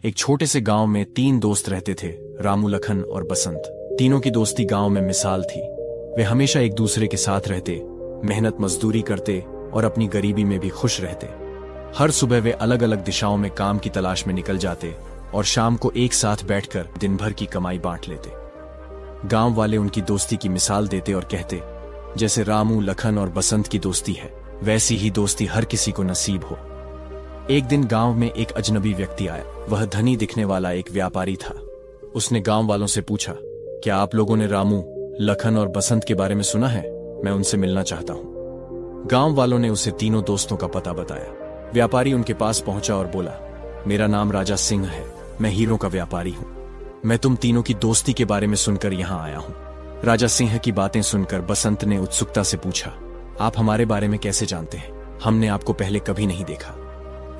एक छोटे से गांव में 3 दोस्त रहते थे, रामू, लखन और बसंत। तीनों की दोस्ती गांव में मिसाल थी। वे हमेशा एक दूसरे के साथ रहते, मेहनत मजदूरी करते और अपनी गरीबी में भी खुश रहते। हर सुबह वे अलग अलग दिशाओं में काम की तलाश में निकल जाते और शाम को एक साथ बैठकर दिन भर की कमाई बांट लेते। गांव वाले उनकी दोस्ती की मिसाल देते और कहते, जैसे रामू, लखन और बसंत की दोस्ती है, वैसी ही दोस्ती हर किसी को नसीब हो। एक दिन गांव में एक अजनबी व्यक्ति आया। वह धनी दिखने वाला एक व्यापारी था। उसने गांव वालों से पूछा, क्या आप लोगों ने रामू, लखन और बसंत के बारे में सुना है? मैं उनसे मिलना चाहता हूं। गांव वालों ने उसे तीनों दोस्तों का पता बताया। व्यापारी उनके पास पहुंचा और बोला, मेरा नाम राजा सिंह है, मैं हीरों का व्यापारी हूं। मैं तुम तीनों की दोस्ती के बारे में सुनकर यहां आया हूं। राजा सिंह की बातें सुनकर बसंत ने उत्सुकता से पूछा, आप हमारे बारे में कैसे जानते हैं? हमने आपको पहले कभी नहीं देखा।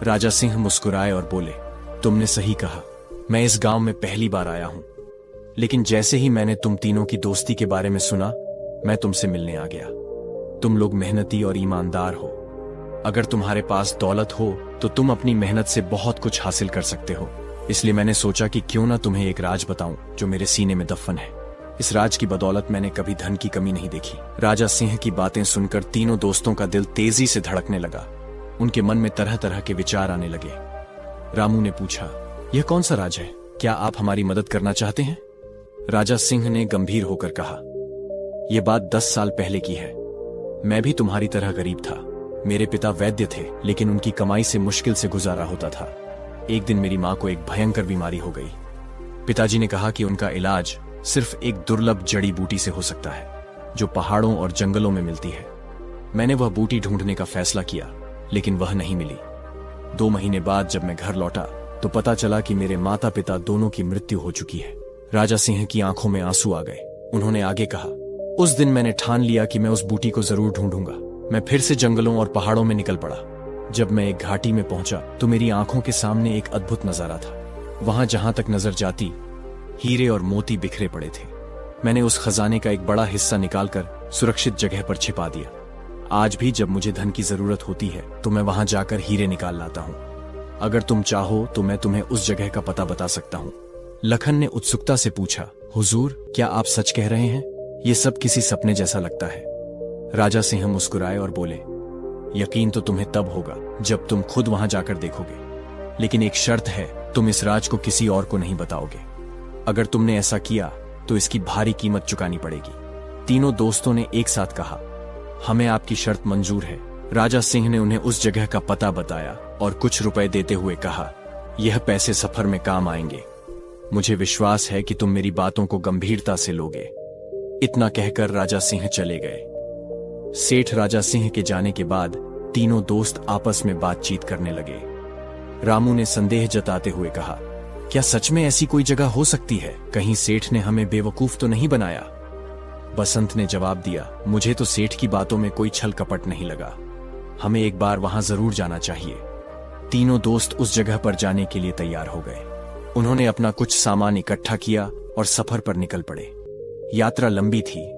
राजा सिंह मुस्कुराए और बोले, तुमने सही कहा, मैं इस गांव में पहली बार आया हूं, लेकिन जैसे ही मैंने तुम तीनों की दोस्ती के बारे में सुना, मैं तुमसे मिलने आ गया। तुम लोग मेहनती और ईमानदार हो। अगर तुम्हारे पास दौलत हो तो तुम अपनी मेहनत से बहुत कुछ हासिल कर सकते हो। इसलिए मैंने सोचा कि क्यों ना तुम्हें एक राज बताऊं जो मेरे सीने में दफन है। इस राज की बदौलत मैंने कभी धन की कमी नहीं देखी। राजा सिंह की बातें सुनकर तीनों दोस्तों का दिल तेजी से धड़कने लगा। उनके मन में तरह तरह के विचार आने लगे। रामू ने पूछा, यह कौन सा राज है? क्या आप हमारी मदद करना चाहते हैं? राजा सिंह ने गंभीर होकर कहा, यह बात 10 साल पहले की है। मैं भी तुम्हारी तरह गरीब था। मेरे पिता वैद्य थे, लेकिन उनकी कमाई से मुश्किल से गुजारा होता था। एक दिन मेरी मां को एक भयंकर बीमारी हो गई। पिताजी ने कहा कि उनका इलाज सिर्फ एक दुर्लभ जड़ी बूटी से हो सकता है, जो पहाड़ों और जंगलों में मिलती है। मैंने वह बूटी ढूंढने का फैसला किया, लेकिन वह नहीं मिली। 2 महीने बाद जब मैं घर लौटा तो पता चला कि मेरे माता पिता दोनों की मृत्यु हो चुकी है। राजा सिंह की आंखों में आंसू आ गए। उन्होंने आगे कहा, उस दिन मैंने ठान लिया कि मैं उस बूटी को जरूर ढूंढूंगा। मैं फिर से जंगलों और पहाड़ों में निकल पड़ा। जब मैं एक घाटी में पहुंचा तो मेरी आंखों के सामने एक अद्भुत नजारा था। वहां जहां तक नजर जाती, हीरे और मोती बिखरे पड़े थे। मैंने उस खजाने का एक बड़ा हिस्सा निकालकर सुरक्षित जगह पर छिपा दिया। आज भी जब मुझे धन की जरूरत होती है तो मैं वहां जाकर हीरे निकाल लाता हूं। अगर तुम चाहो तो मैं तुम्हें उस जगह का पता बता सकता हूं। लखन ने उत्सुकता से पूछा, हुजूर, क्या आप सच कह रहे हैं? ये सब किसी सपने जैसा लगता है। राजा सिंह मुस्कुराए और बोले, यकीन तो तुम्हें तब होगा जब तुम खुद वहां जाकर देखोगे, लेकिन एक शर्त है, तुम इस राज को किसी और को नहीं बताओगे। अगर तुमने ऐसा किया तो इसकी भारी कीमत चुकानी पड़ेगी। तीनों दोस्तों ने एक साथ कहा, हमें आपकी शर्त मंजूर है। राजा सिंह ने उन्हें उस जगह का पता बताया और कुछ रुपए देते हुए कहा, यह पैसे सफर में काम आएंगे। मुझे विश्वास है कि तुम मेरी बातों को गंभीरता से लोगे। इतना कहकर राजा सिंह चले गए। सेठ राजा सिंह के जाने के बाद तीनों दोस्त आपस में बातचीत करने लगे। रामू ने संदेह जताते हुए कहा, क्या सच में ऐसी कोई जगह हो सकती है? कहीं सेठ ने हमें बेवकूफ तो नहीं बनाया? बसंत ने जवाब दिया, मुझे तो सेठ की बातों में कोई छल कपट नहीं लगा। हमें एक बार वहां जरूर जाना चाहिए। तीनों दोस्त उस जगह पर जाने के लिए तैयार हो गए। उन्होंने अपना कुछ सामान इकट्ठा किया और सफर पर निकल पड़े। यात्रा लंबी थी,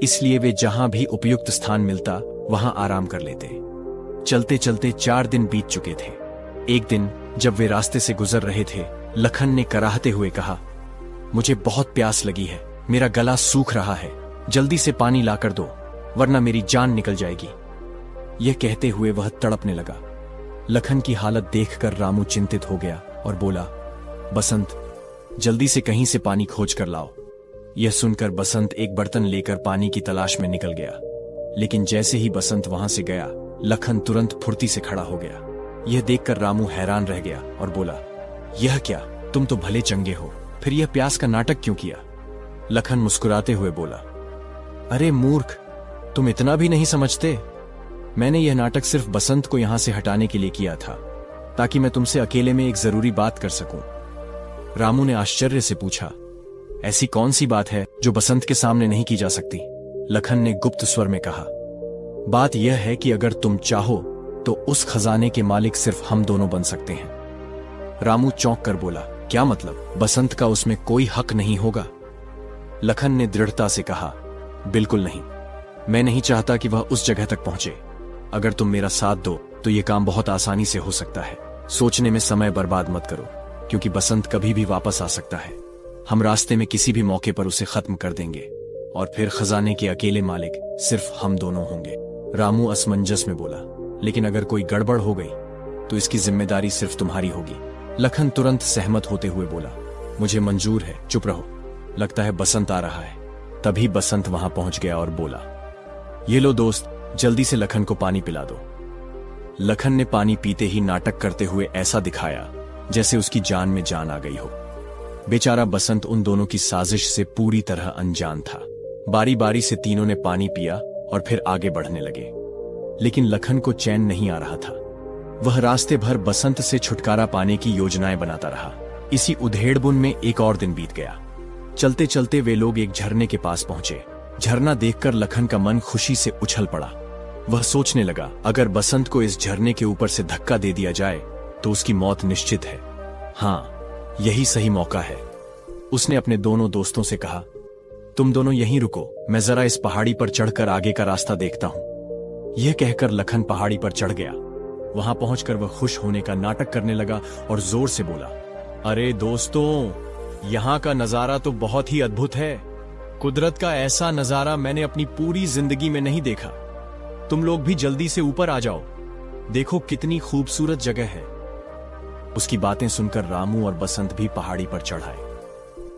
इसलिए वे जहां भी उपयुक्त स्थान मिलता वहां आराम कर लेते। चलते चलते 4 दिन बीत चुके थे। एक दिन जब वे रास्ते से गुजर रहे थे, लखन ने कराहते हुए कहा, मुझे बहुत प्यास लगी है, मेरा गला सूख रहा है, जल्दी से पानी लाकर दो, वरना मेरी जान निकल जाएगी। यह कहते हुए वह तड़पने लगा। लखन की हालत देखकर रामू चिंतित हो गया और बोला, बसंत, जल्दी से कहीं से पानी खोज कर लाओ। यह सुनकर बसंत एक बर्तन लेकर पानी की तलाश में निकल गया, लेकिन जैसे ही बसंत वहां से गया, लखन तुरंत फुर्ती से खड़ा हो गया। यह देखकर रामू हैरान रह गया और बोला, यह क्या, तुम तो भले चंगे हो, फिर यह प्यास का नाटक क्यों किया? लखन मुस्कुराते हुए बोला, अरे मूर्ख, तुम इतना भी नहीं समझते। मैंने यह नाटक सिर्फ बसंत को यहां से हटाने के लिए किया था, ताकि मैं तुमसे अकेले में एक जरूरी बात कर सकूं। रामू ने आश्चर्य से पूछा, ऐसी कौन सी बात है जो बसंत के सामने नहीं की जा सकती? लखन ने गुप्त स्वर में कहा, बात यह है कि अगर तुम चाहो तो उस खजाने के मालिक सिर्फ हम दोनों बन सकते हैं। रामू चौंक कर बोला, क्या मतलब? बसंत का उसमें कोई हक नहीं होगा? लखन ने दृढ़ता से कहा, बिल्कुल नहीं। मैं नहीं चाहता कि वह उस जगह तक पहुंचे। अगर तुम मेरा साथ दो तो यह काम बहुत आसानी से हो सकता है। सोचने में समय बर्बाद मत करो। क्योंकि बसंत कभी भी वापस आ सकता है। हम रास्ते में किसी भी मौके पर उसे खत्म कर देंगे और फिर खजाने के अकेले मालिक सिर्फ हम दोनों होंगे। रामू असमंजस में बोला, लेकिन अगर कोई गड़बड़ हो गई तो इसकी जिम्मेदारी सिर्फ तुम्हारी होगी। लखन तुरंत सहमत होते हुए बोला, मुझे मंजूर है, चुप रहो, लगता है बसंत आ रहा है। तभी बसंत वहां पहुंच गया और बोला, ये लो दोस्त, जल्दी से लखन को पानी पिला दो। लखन ने पानी पीते ही नाटक करते हुए ऐसा दिखाया जैसे उसकी जान में जान आ गई हो। बेचारा बसंत उन दोनों की साजिश से पूरी तरह अनजान था। बारी बारी से तीनों ने पानी पिया और फिर आगे बढ़ने लगे, लेकिन लखन को चैन नहीं आ रहा था। वह रास्ते भर बसंत से छुटकारा पाने की योजनाएं बनाता रहा। इसी उधेड़बुन में एक और दिन बीत गया। चलते चलते वे लोग एक झरने के पास पहुंचे। झरना देखकर लखन का मन खुशी से उछल पड़ा। वह सोचने लगा, अगर बसंत को इस झरने के ऊपर से धक्का दे दिया जाए तो उसकी मौत निश्चित है। हाँ, यही सही मौका है। उसने अपने दोनों दोस्तों से कहा, तुम दोनों यहीं रुको, मैं जरा इस पहाड़ी पर चढ़कर आगे का रास्ता देखता हूं। यह कहकर लखन पहाड़ी पर चढ़ गया। वहां पहुंचकर वह खुश होने का नाटक करने लगा और जोर से बोला, अरे दोस्तों, यहां का नजारा तो बहुत ही अद्भुत है। कुदरत का ऐसा नजारा मैंने अपनी पूरी जिंदगी में नहीं देखा। तुम लोग भी जल्दी से ऊपर आ जाओ, देखो कितनी खूबसूरत जगह है। उसकी बातें सुनकर रामू और बसंत भी पहाड़ी पर चढ़ आए।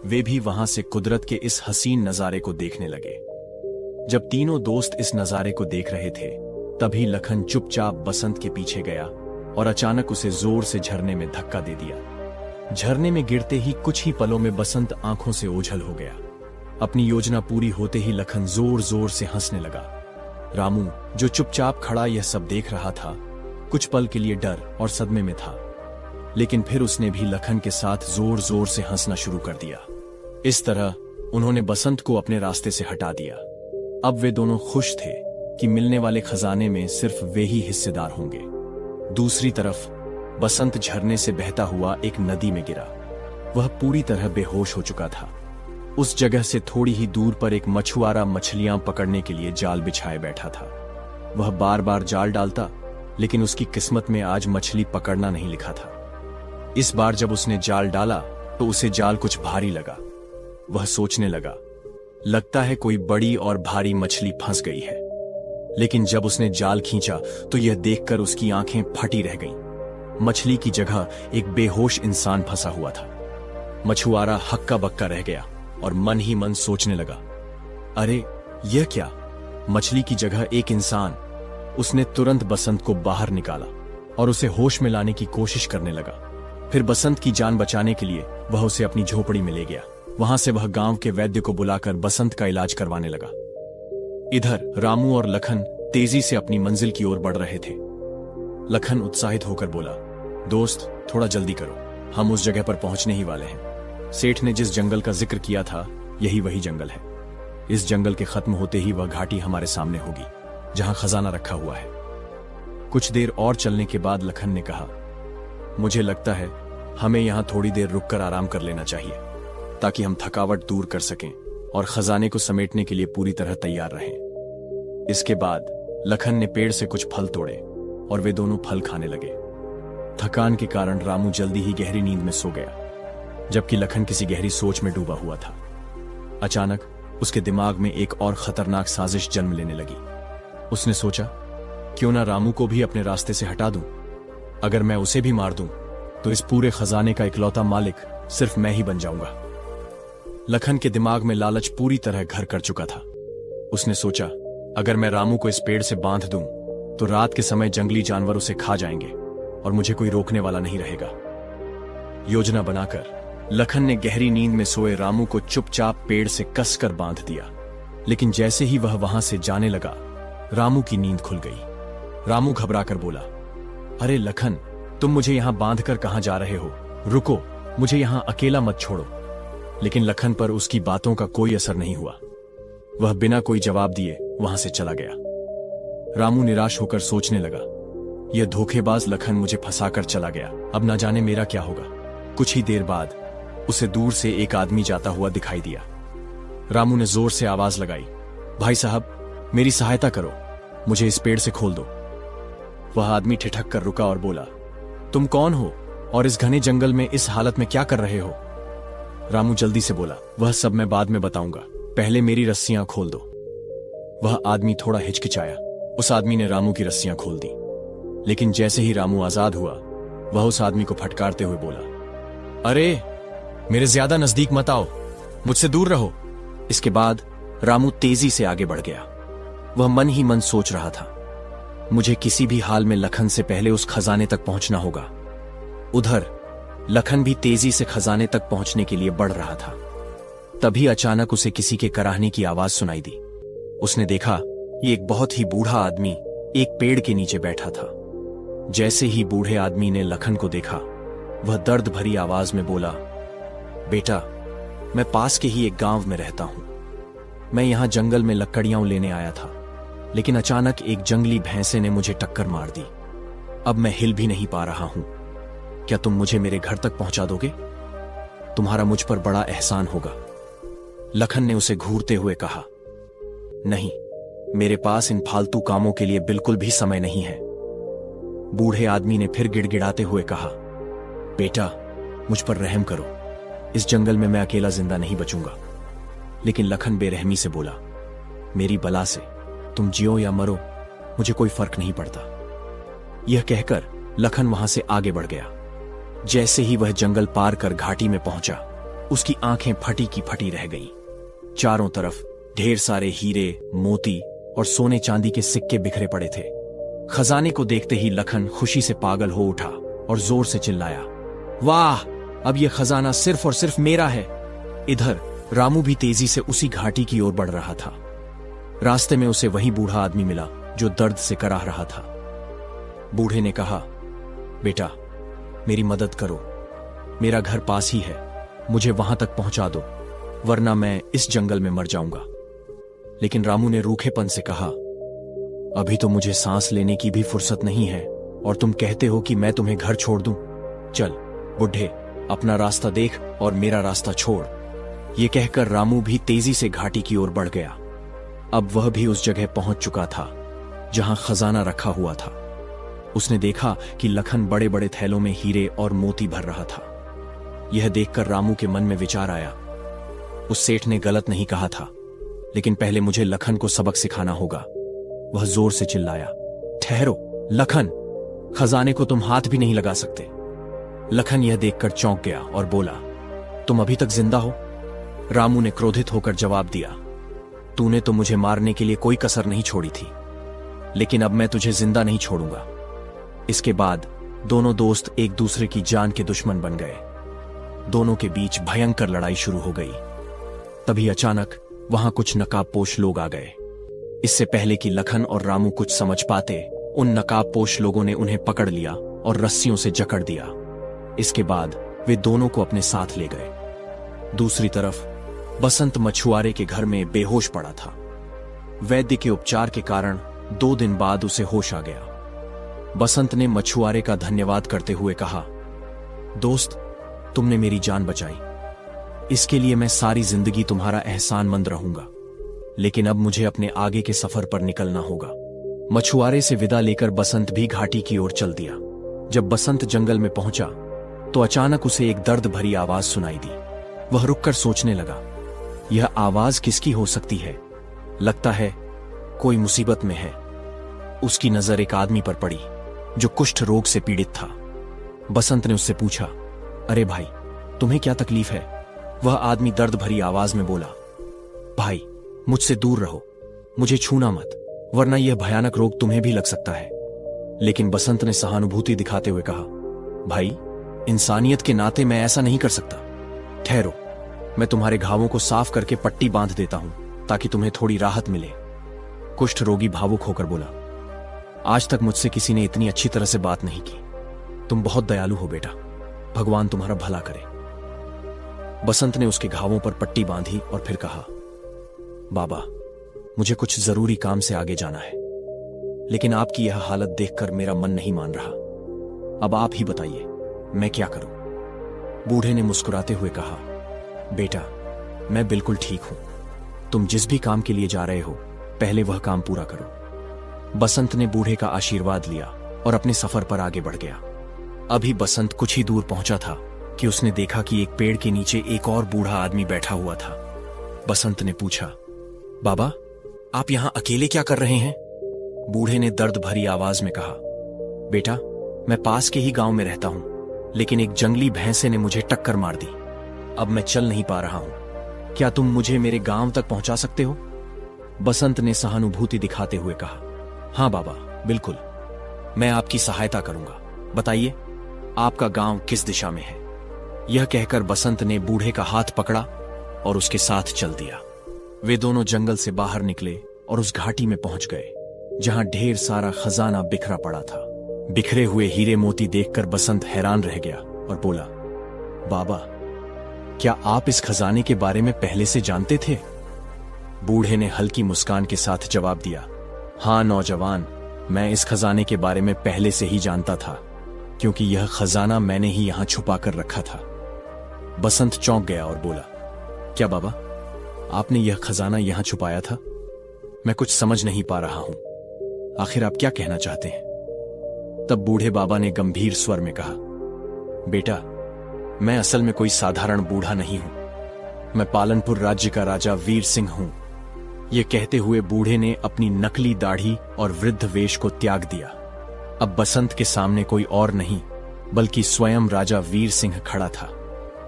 वे भी वहां से कुदरत के इस हसीन नजारे को देखने लगे। जब तीनों दोस्त इस नजारे को देख रहे थे, तभी लखन चुपचाप बसंत के पीछे गया और अचानक उसे जोर से झरने में धक्का दे दिया। झरने में गिरते ही कुछ ही पलों में बसंत आंखों से ओझल हो गया। अपनी योजना पूरी होते ही लखन जोर जोर से हंसने लगा। रामू, जो चुपचाप खड़ा यह सब देख रहा था, कुछ पल के लिए डर और सदमे में था, लेकिन फिर उसने भी लखन के साथ जोर जोर से हंसना शुरू कर दिया। इस तरह उन्होंने बसंत को अपने रास्ते से हटा दिया। अब वे दोनों खुश थे कि मिलने वाले खजाने में सिर्फ वे ही हिस्सेदार होंगे। दूसरी तरफ बसंत झरने से बहता हुआ एक नदी में गिरा। वह पूरी तरह बेहोश हो चुका था। उस जगह से थोड़ी ही दूर पर एक मछुआरा मछलियां पकड़ने के लिए जाल बिछाए बैठा था। वह बार बार जाल डालता, लेकिन उसकी किस्मत में आज मछली पकड़ना नहीं लिखा था। इस बार जब उसने जाल डाला तो उसे जाल कुछ भारी लगा। वह सोचने लगा, लगता है कोई बड़ी और भारी मछली फंस गई है। लेकिन जब उसने जाल खींचा तो यह देखकर उसकी आंखें फटी रह गईं। मछली की जगह एक बेहोश इंसान फंसा हुआ था। मछुआरा हक्का बक्का रह गया और मन ही मन सोचने लगा, अरे यह क्या, मछली की जगह एक इंसान। उसने तुरंत बसंत को बाहर निकाला और उसे होश में लाने की कोशिश करने लगा। फिर बसंत की जान बचाने के लिए वह उसे अपनी झोपड़ी में ले गया। वहां से वह गांव के वैद्य को बुलाकर बसंत का इलाज करवाने लगा। इधर रामू और लखन तेजी से अपनी मंजिल की ओर बढ़ रहे थे। लखन उत्साहित होकर बोला, दोस्त थोड़ा जल्दी करो, हम उस जगह पर पहुंचने ही वाले हैं। सेठ ने जिस जंगल का जिक्र किया था, यही वही जंगल है। इस जंगल के खत्म होते ही वह घाटी हमारे सामने होगी जहां खजाना रखा हुआ है। कुछ देर और चलने के बाद लखन ने कहा, मुझे लगता है हमें यहां थोड़ी देर रुककर आराम कर लेना चाहिए, ताकि हम थकावट दूर कर सकें और खजाने को समेटने के लिए पूरी तरह तैयार रहें। इसके बाद लखन ने पेड़ से कुछ फल तोड़े और वे दोनों फल खाने लगे। थकान के कारण रामू जल्दी ही गहरी नींद में सो गया, जबकि लखन किसी गहरी सोच में डूबा हुआ था। अचानक उसके दिमाग में एक और खतरनाक साजिश जन्म लेने लगी। उसने सोचा, क्यों ना रामू को भी अपने रास्ते से हटा दूं। अगर मैं उसे भी मार दूं तो इस पूरे खजाने का इकलौता मालिक सिर्फ मैं ही बन जाऊंगा। लखन के दिमाग में लालच पूरी तरह घर कर चुका था। उसने सोचा, अगर मैं रामू को इस पेड़ से बांध दूं तो रात के समय जंगली जानवर उसे खा जाएंगे और मुझे कोई रोकने वाला नहीं रहेगा। योजना बनाकर लखन ने गहरी नींद में सोए रामू को चुपचाप पेड़ से कसकर बांध दिया। लेकिन जैसे ही वह वहां से जाने लगा, रामू की नींद खुल गई। रामू घबराकर बोला, अरे लखन, तुम मुझे यहां बांधकर कहां जा रहे हो? रुको, मुझे यहां अकेला मत छोड़ो। लेकिन लखन पर उसकी बातों का कोई असर नहीं हुआ। वह बिना कोई जवाब दिए वहां से चला गया। रामू निराश होकर सोचने लगा, यह धोखेबाज लखन मुझे फंसाकर चला गया, अब ना जाने मेरा क्या होगा। कुछ ही देर बाद उसे दूर से एक आदमी जाता हुआ दिखाई दिया। रामू ने जोर से आवाज लगाई, भाई साहब, मेरी सहायता करो, मुझे इस पेड़ से खोल दो। वह आदमी ठिठक कर रुका और बोला, तुम कौन हो? और इस घने जंगल में इस हालत में क्या कर रहे हो? रामू जल्दी से बोला, वह सब मैं बाद में बताऊंगा, पहले मेरी रस्सियां खोल दो। वह आदमी थोड़ा हिचकिचाया। उस आदमी ने रामू की रस्सियां खोल दी, लेकिन जैसे ही रामू आजाद हुआ, वह उस आदमी को फटकारते हुए बोला, अरे मेरे ज्यादा नजदीक मत आओ, मुझसे दूर रहो। इसके बाद रामू तेजी से आगे बढ़ गया। वह मन ही मन सोच रहा था, मुझे किसी भी हाल में लखन से पहले उस खजाने तक पहुंचना होगा। उधर लखन भी तेजी से खजाने तक पहुंचने के लिए बढ़ रहा था। तभी अचानक उसे किसी के कराहने की आवाज सुनाई दी। उसने देखा ये एक बहुत ही बूढ़ा आदमी एक पेड़ के नीचे बैठा था। जैसे ही बूढ़े आदमी ने लखन को देखा, वह दर्द भरी आवाज में बोला, बेटा, मैं पास के ही एक गांव में रहता हूं। मैं यहां जंगल में लकड़ियां लेने आया था, लेकिन अचानक एक जंगली भैंसे ने मुझे टक्कर मार दी। अब मैं हिल भी नहीं पा रहा हूं। क्या तुम मुझे मेरे घर तक पहुंचा दोगे? तुम्हारा मुझ पर बड़ा एहसान होगा। लखन ने उसे घूरते हुए कहा, नहीं, मेरे पास इन फालतू कामों के लिए बिल्कुल भी समय नहीं है। बूढ़े आदमी ने फिर गिड़गिड़ाते हुए कहा, बेटा, मुझ पर रहम करो, इस जंगल में मैं अकेला जिंदा नहीं बचूंगा। लेकिन लखन बेरहमी से बोला, मेरी बला से तुम जियो या मरो, मुझे कोई फर्क नहीं पड़ता। यह कहकर लखन वहां से आगे बढ़ गया। जैसे ही वह जंगल पार कर घाटी में पहुंचा, उसकी आंखें फटी की फटी रह गईं। चारों तरफ ढेर सारे हीरे, मोती और सोने चांदी के सिक्के बिखरे पड़े थे। खजाने को देखते ही लखन खुशी से पागल हो उठा और जोर से चिल्लाया, वाह, अब यह खजाना सिर्फ और सिर्फ मेरा है। इधर रामू भी तेजी से उसी घाटी की ओर बढ़ रहा था। रास्ते में उसे वही बूढ़ा आदमी मिला जो दर्द से कराह रहा था। बूढ़े ने कहा, बेटा, मेरी मदद करो, मेरा घर पास ही है, मुझे वहां तक पहुंचा दो, वरना मैं इस जंगल में मर जाऊंगा। लेकिन रामू ने रूखेपन से कहा, अभी तो मुझे सांस लेने की भी फुर्सत नहीं है और तुम कहते हो कि मैं तुम्हें घर छोड़ दूं? चल बुढ़े, अपना रास्ता देख और मेरा रास्ता छोड़। यह कहकर रामू भी तेजी से घाटी की ओर बढ़ गया। अब वह भी उस जगह पहुंच चुका था जहां खजाना रखा हुआ था। उसने देखा कि लखन बड़े बड़े थैलों में हीरे और मोती भर रहा था। यह देखकर रामू के मन में विचार आया, उस सेठ ने गलत नहीं कहा था, लेकिन पहले मुझे लखन को सबक सिखाना होगा। वह जोर से चिल्लाया, ठहरो लखन, खजाने को तुम हाथ भी नहीं लगा सकते। लखन यह देखकर चौंक गया और बोला, तुम अभी तक जिंदा हो? रामू ने क्रोधित होकर जवाब दिया, तूने तो मुझे मारने के लिए कोई कसर नहीं छोड़ी थी, लेकिन अब मैं तुझे जिंदा नहीं छोड़ूंगा। इसके बाद दोनों दोस्त एक दूसरे की जान के दुश्मन बन गए। दोनों के बीच भयंकर लड़ाई शुरू हो गई। तभी अचानक वहां कुछ नकाबपोश लोग आ गए। इससे पहले कि लखन और रामू कुछ समझ पाते, उन नकाबपोश लोगों ने उन्हें पकड़ लिया और रस्सियों से जकड़ दिया। इसके बाद वे दोनों को अपने साथ ले गए। दूसरी तरफ बसंत मछुआरे के घर में बेहोश पड़ा था। वैद्य के उपचार के कारण 2 दिन बाद उसे होश आ गया। बसंत ने मछुआरे का धन्यवाद करते हुए कहा, दोस्त, तुमने मेरी जान बचाई, इसके लिए मैं सारी जिंदगी तुम्हारा एहसानमंद रहूंगा। लेकिन अब मुझे अपने आगे के सफर पर निकलना होगा। मछुआरे से विदा लेकर बसंत भी घाटी की ओर चल दिया। जब बसंत जंगल में पहुंचा तो अचानक उसे एक दर्द भरी आवाज सुनाई दी। वह रुककर सोचने लगा, यह आवाज किसकी हो सकती है? लगता है कोई मुसीबत में है। उसकी नजर एक आदमी पर पड़ी जो कुष्ठ रोग से पीड़ित था। बसंत ने उससे पूछा, अरे भाई, तुम्हें क्या तकलीफ है? वह आदमी दर्द भरी आवाज में बोला, भाई, मुझसे दूर रहो, मुझे छूना मत, वरना यह भयानक रोग तुम्हें भी लग सकता है। लेकिन बसंत ने सहानुभूति दिखाते हुए कहा, भाई, इंसानियत के नाते मैं ऐसा नहीं कर सकता। ठहरो, मैं तुम्हारे घावों को साफ करके पट्टी बांध देता हूं ताकि तुम्हें थोड़ी राहत मिले। कुष्ठ रोगी भावुक होकर बोला, आज तक मुझसे किसी ने इतनी अच्छी तरह से बात नहीं की। तुम बहुत दयालु हो बेटा, भगवान तुम्हारा भला करे। बसंत ने उसके घावों पर पट्टी बांधी और फिर कहा, बाबा, मुझे कुछ जरूरी काम से आगे जाना है, लेकिन आपकी यह हालत देखकर मेरा मन नहीं मान रहा। अब आप ही बताइए, मैं क्या करूं? बूढ़े ने मुस्कुराते हुए कहा, बेटा, मैं बिल्कुल ठीक हूं। तुम जिस भी काम के लिए जा रहे हो, पहले वह काम पूरा करो। बसंत ने बूढ़े का आशीर्वाद लिया और अपने सफर पर आगे बढ़ गया। अभी बसंत कुछ ही दूर पहुंचा था कि उसने देखा कि एक पेड़ के नीचे एक और बूढ़ा आदमी बैठा हुआ था। बसंत ने पूछा, बाबा, आप यहां अकेले क्या कर रहे हैं? बूढ़े ने दर्द भरी आवाज में कहा, बेटा, मैं पास के ही गांव में रहता हूं, लेकिन एक जंगली भैंसे ने मुझे टक्कर मार दी। अब मैं चल नहीं पा रहा हूं। क्या तुम मुझे मेरे गांव तक पहुंचा सकते हो? बसंत ने सहानुभूति दिखाते हुए कहा, हां बाबा, बिल्कुल, मैं आपकी सहायता करूंगा। बताइए, आपका गांव किस दिशा में है? यह कहकर बसंत ने बूढ़े का हाथ पकड़ा और उसके साथ चल दिया। वे दोनों जंगल से बाहर निकले और उस घाटी में पहुंच गए जहां ढेर सारा खजाना बिखरा पड़ा था। बिखरे हुए हीरे मोती देखकर बसंत हैरान रह गया और बोला, बाबा, क्या आप इस खजाने के बारे में पहले से जानते थे? बूढ़े ने हल्की मुस्कान के साथ जवाब दिया, हां नौजवान, मैं इस खजाने के बारे में पहले से ही जानता था, क्योंकि यह खजाना मैंने ही यहां छुपा कर रखा था। बसंत चौंक गया और बोला, क्या बाबा, आपने यह खजाना यहां छुपाया था? मैं कुछ समझ नहीं पा रहा हूं। आखिर आप क्या कहना चाहते हैं? तब बूढ़े बाबा ने गंभीर स्वर में कहा, बेटा, मैं असल में कोई साधारण बूढ़ा नहीं हूं। मैं पालनपुर राज्य का राजा वीर सिंह हूं। यह कहते हुए बूढ़े ने अपनी नकली दाढ़ी और वृद्ध वेश को त्याग दिया। अब बसंत के सामने कोई और नहीं बल्कि स्वयं राजा वीर सिंह खड़ा था।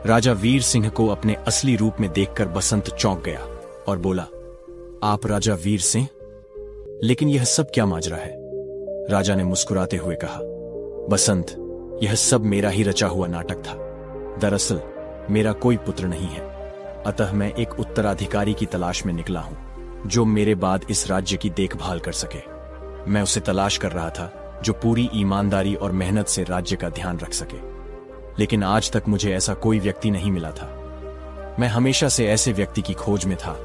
राजा वीर सिंह को अपने असली रूप में देखकर बसंत चौंक गया और बोला, आप राजा वीर सिंह? लेकिन यह सब क्या माजरा है? राजा ने मुस्कुराते हुए कहा, बसंत, यह सब मेरा ही रचा हुआ नाटक था। दरअसल मेरा कोई पुत्र नहीं है, अतः मैं एक उत्तराधिकारी की तलाश में निकला हूं जो मेरे बाद इस राज्य की देखभाल कर सके। मैं उसे तलाश कर रहा था जो पूरी ईमानदारी और मेहनत से राज्य का ध्यान रख सके, लेकिन आज तक मुझे ऐसा कोई व्यक्ति नहीं मिला था। मैं हमेशा से ऐसे व्यक्ति की खोज में था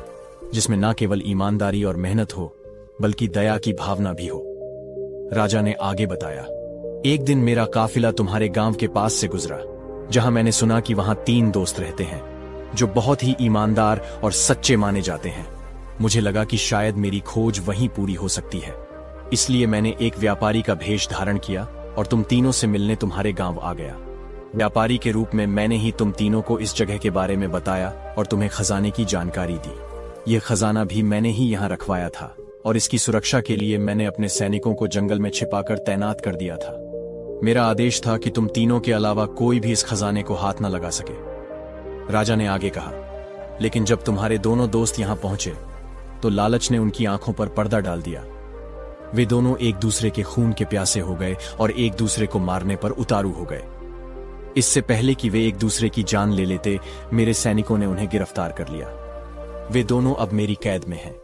जिसमें न केवल ईमानदारी और मेहनत हो बल्कि दया की भावना भी हो। राजा ने आगे बताया, एक दिन मेरा काफिला तुम्हारे गांव के पास से गुजरा, जहां मैंने सुना कि वहां 3 दोस्त रहते हैं जो बहुत ही ईमानदार और सच्चे माने जाते हैं। मुझे लगा कि शायद मेरी खोज वहीं पूरी हो सकती है, इसलिए मैंने एक व्यापारी का भेष धारण किया और तुम तीनों से मिलने तुम्हारे गांव आ गया। व्यापारी के रूप में मैंने ही तुम तीनों को इस जगह के बारे में बताया और तुम्हें खजाने की जानकारी दी। यह खजाना भी मैंने ही यहाँ रखवाया था और इसकी सुरक्षा के लिए मैंने अपने सैनिकों को जंगल में छिपाकर तैनात कर दिया था। मेरा आदेश था कि तुम तीनों के अलावा कोई भी इस खजाने को हाथ न लगा सके। राजा ने आगे कहा, लेकिन जब तुम्हारे दोनों दोस्त यहां पहुंचे तो लालच ने उनकी आंखों पर पर्दा डाल दिया। वे दोनों एक दूसरे के खून के प्यासे हो गए और एक दूसरे को मारने पर उतारू हो गए। इससे पहले कि वे एक दूसरे की जान ले लेते, मेरे सैनिकों ने उन्हें गिरफ्तार कर लिया। वे दोनों अब मेरी कैद में हैं।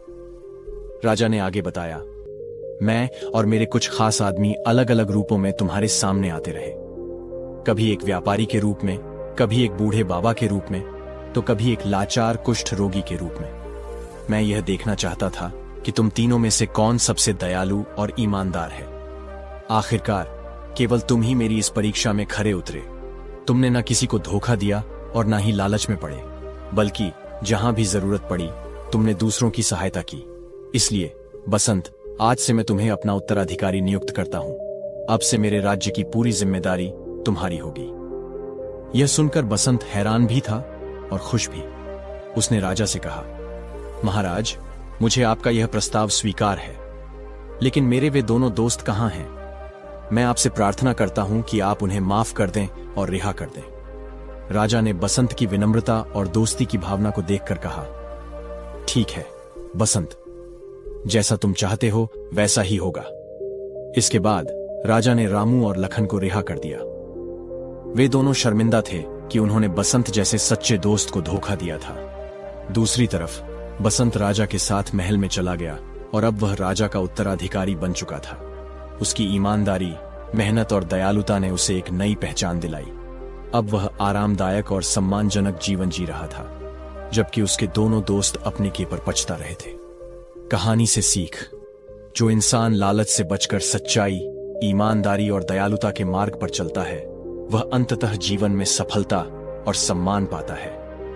राजा ने आगे बताया, मैं और मेरे कुछ खास आदमी अलग अलग रूपों में तुम्हारे सामने आते रहे। कभी एक व्यापारी के रूप में, कभी एक बूढ़े बाबा के रूप में, तो कभी एक लाचार कुष्ठ रोगी के रूप में। मैं यह देखना चाहता था कि तुम तीनों में से कौन सबसे दयालु और ईमानदार है। आखिरकार केवल तुम ही मेरी इस परीक्षा में खरे उतरे। तुमने न किसी को धोखा दिया और न ही लालच में पड़े, बल्कि जहां भी जरूरत पड़ी तुमने दूसरों की सहायता की। इसलिए बसंत, आज से मैं तुम्हें अपना उत्तराधिकारी नियुक्त करता हूं। अब से मेरे राज्य की पूरी जिम्मेदारी तुम्हारी होगी। यह सुनकर बसंत हैरान भी था और खुश भी। उसने राजा से कहा, महाराज, मुझे आपका यह प्रस्ताव स्वीकार है, लेकिन मेरे वे दोनों दोस्त कहां हैं? मैं आपसे प्रार्थना करता हूं कि आप उन्हें माफ कर दें और रिहा कर दें। राजा ने बसंत की विनम्रता और दोस्ती की भावना को देखकर कहा, ठीक है बसंत, जैसा तुम चाहते हो वैसा ही होगा। इसके बाद राजा ने रामू और लखन को रिहा कर दिया। वे दोनों शर्मिंदा थे कि उन्होंने बसंत जैसे सच्चे दोस्त को धोखा दिया था। दूसरी तरफ बसंत राजा के साथ महल में चला गया और अब वह राजा का उत्तराधिकारी बन चुका था। उसकी ईमानदारी, मेहनत और दयालुता ने उसे एक नई पहचान दिलाई। अब वह आरामदायक और सम्मानजनक जीवन जी रहा था, जबकि उसके दोनों दोस्त अपने के पर पछता रहे थे। कहानी से सीख, जो इंसान लालच से बचकर सच्चाई, ईमानदारी और दयालुता के मार्ग पर चलता है, वह अंततः जीवन में सफलता और सम्मान पाता है।